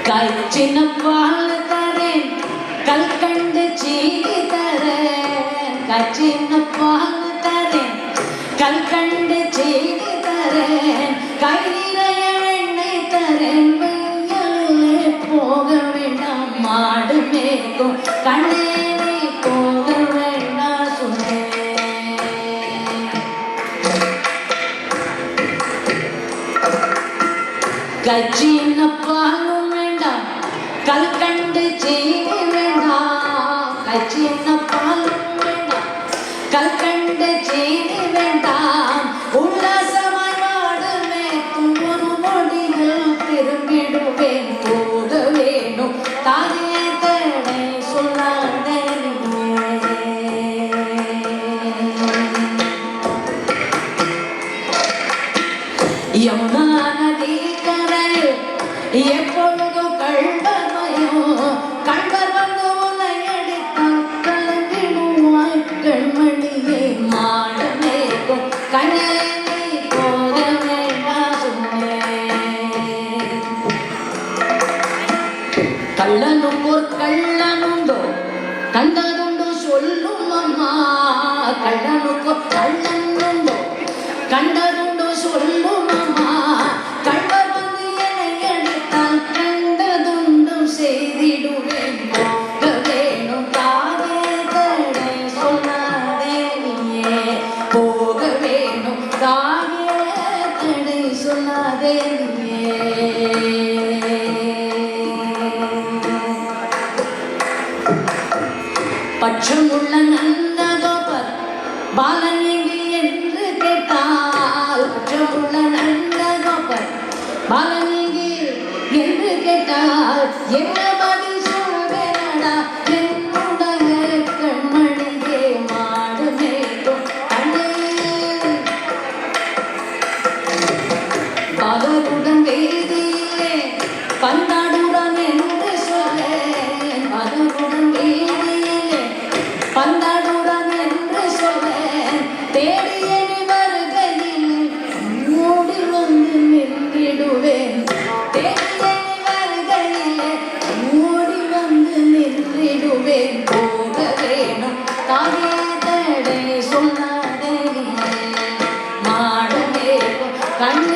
காய்ச்சின பால் தரேன் கல்கண்டு சீனி தரேன் காய்ச்சின பால் தரேன் கல்கண்டு சீனி தரேன் கை நிறைய எண்ணெய் தரேன் வெயிலே போக வேண்டாம் மாடு மேய்க்கும் கண்ணேறி போக வேண்டாம் சொன்னேன் கச்சின பாலும் வேண்டாம் கல்கண்டு சீனி வேண்டாம் கச்சின பாலும் வேண்டாம் கல்கண்டு சீனி வேண்டாம் உல்லாசமாய் வாடு மேய்க்கும் ஒரு நொடியில் திரும்பிடுவேன் போக வேணும் தானே தடை சொல்லாதே யமுனா நதி கரையில் எப்பொழுதும் கள்வர்மயம் கள்வர் வந்து உன்னை அடித்தால் கலங்கிடுவாய் கண்மணியே மாட மேய்க்கும் கண்ணேறி போக வேண்டாம் சொன்னேன் கள்ளனுக்கோர் கள்ளனுண்டோ கண்டதுண்டோ சொல்லும் அம்மா கள்ளனுக்கோர் கள்ளனுண்டோ கண்டதுண்டோ சொல்லும் அம்மா கள்வர் வந்து என்னை அடித்தால் கண்டதுண்டும் செய்திடுவேன் போக வேணும் தானே தடை சொல்லாதே நீயே போக வேணும் தானே தடை சொல்லாதே நீயே பட்சமுள்ள நந்தகோபர் பாலனேங்கி என்று கேட்டால் பட்சமுள்ள நந்தகோபர் பாலனேங்கி என்று கேட்டால் என்ன பதில் சொல்வேனடா என்னுடைய கண்மணியே மாடு மேய்க்கும் கண்ணே பகருடன் வேதியிலே பந்தாடுடன் என்று சொல்லேன் பகருடன் வேதியிலே பந்தாடுடன் என்று சொல்லேன் தேடிய வருகையில் மூடி வந்து நின்றிடுவேன் தேடிய வருகையிலே மூடி வந்து நின்றிடுவேன் போக வேணும் தானே தடை சொல்லாதே மாடு மேய்க்கும் கண்